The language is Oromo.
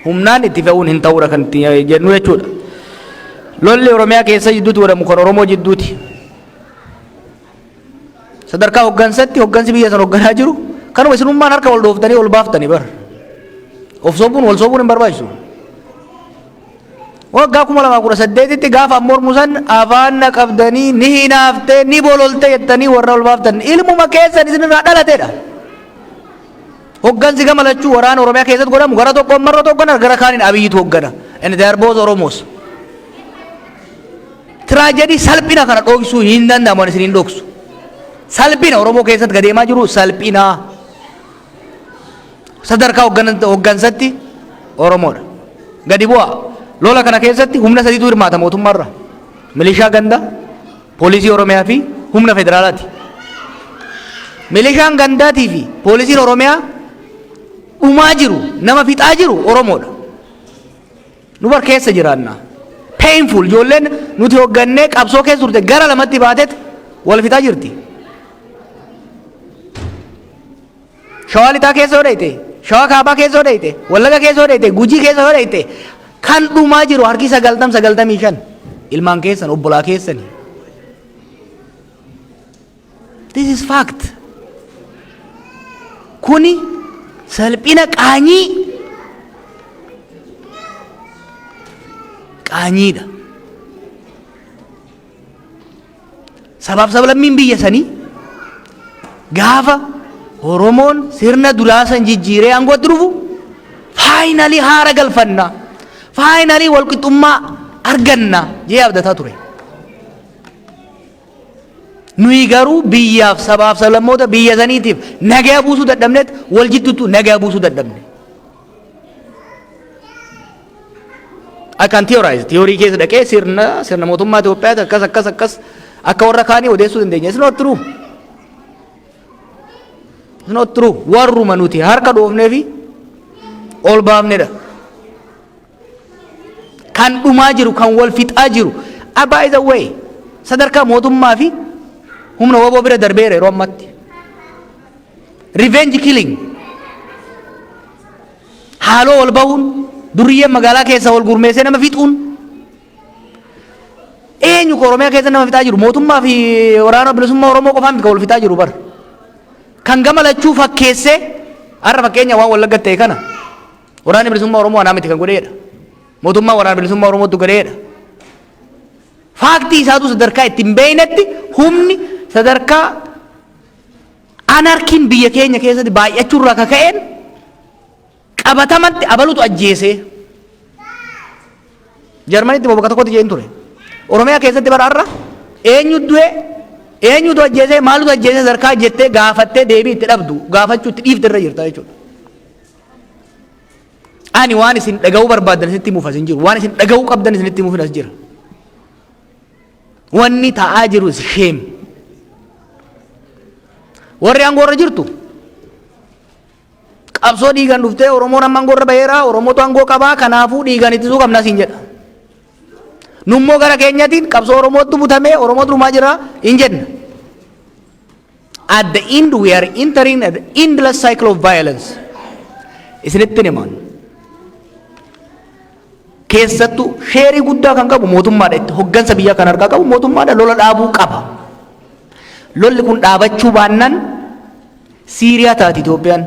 humnaan itti fe'uun hin ta'uudha kan jennu jechuudha. Lolli Oromiyaa keessa jidduuti godhamu kan Oromoo jidduuti. Sadarkaa hoggansatti hoggansi biyya san hogganaa jiru kanuma isinummaan harka wal dhooftanii ol baaftanii bar. Of sobuun wal sobuun hin barbaachisu. Waggaa 2018tti gaafa mormu san afaan qabdanii ni hinaaftee ni bololte jettanii warra ol baaftan ilmuma keessan isinirraa dhalateedha. Hoggansi gama lachuu waraana Oromiyaa keessatti godhamu gara tokko marra tokko gara kaaniin Abiyyitu hoggana. And they are both Oromos. Tragedy salphina kana dhoksuu hin danda'amu isin hin dhoksu. Salphina Oromoo keessatti gadeemaa jiru salphina. Sadarkaa hoggansatti Oromoodha. Gadi bu'aa. Lola kana keessatti humna sadiitu hirmaata mootummaarra. Milishaa ganda, poolisii Oromiyaa fi humna federaalaati. Milishaan gandaatii fi poolisiin Oromiyaa dhumaa jiru, nama fixaa jiru Oromoodha. Nu bar keessa jiraanna. Painful ijoolleen nuti hoggannee qabsoo keessa turte gara lamatti baateet wal fixaa jirti. Shawaa lixaa keessa hodhayte, Shawaa kaabaa keessa hodhayte, Wallaga keessa hodhayte, Gujii keessa hodhayte. Kan dhumaa jiru harki 95 ilmaan keessan obbolaa keessani. This is fact. Kuni salphina qaanyiidha. Sablammiin biyya sanii gaafa Oromoon sirna duraasan jijjiiree aangootti dhufu finally haara galfanna. Finally walqixxummaa arganna jee abdataa ture. Nuyi garuu biyyaaf sabaaf sablammoota biyya saniitiif nagaa buusuu dadhabneet wal jidduutu nagaa buusuu dadhabne. I can theorize. Theorii keessa dhaqee sirna mootummaa Itoophiyaati akkas akka warra kaanii odeessuu dandeenya. It's not true. It's not true. Warruma nuti harka dhoofnee fi ol baafnedha. Kan dhumaa jiru kan wal fixaa jiru. By the way, sadarkaa mootummaa fi humna waboo bira darbeera yeroo ammatti. Revenge killing. Haaloo wal bahuun duriyyeen magaalaa keessa wal gurmeessee nama fixuun. Eenyu ko Oromiyaa keessa nama fixaa jiru mootummaa fi waraana bilisummaa Oromoo qofaan wal fixaa jiru bar. Kan gama lachuu fakkeessee har'a fakkeenya waan Wallaggaa ta'e kana waraana bilisummaa Oromoo anaa miti kan godheedha. Mootummaa waraana bilisummaa Oromootu godheedha. Faaktii isaatu sadarkaa ittiin beeynetti humni sadarkaa anarkiin biyya keenya keessatti baay'achuurraa kaka'een qabatamatti abalutu ajjeesee. Jarmanitti bakka tokkotti jeen ture. Oromiyaa keessatti baraarra eenyutu ajjeesee maalutu ajjeesee sadarkaa jettee gaafattee deebii itti dhabdu gaafachuu itti dhiifte irra jirta jechuudha. Ani waan isin dhaga'uu barbaadan isinitti himuuf as hin jiru. Waan isin dhaga'uu qabdan isinitti himuuf as jira. Wanni ta'aa jiru shame. Warri aangoorra jirtu qabsoo dhiigan dhuftee Oromoon amma aangoorra baheera Oromootu aangoo qabaa kanaafuu dhiigan ittisuu qabna siin jedha. Nummoo gara keenyatiin qabsoo Oromootu butamee Oromootu dhumaa jira hin jenna. At the end we are entering an endless cycle of violence. Isinitti himan. Keessattuu sheerii guddaa kan qabu mootummaadha itti hoggansa biyya kan harkaa qabu mootummaadha lola dhaabuu qaba. Lolli kun dhaabachuu baannaan Siiriyaa taati Itoophiyaan.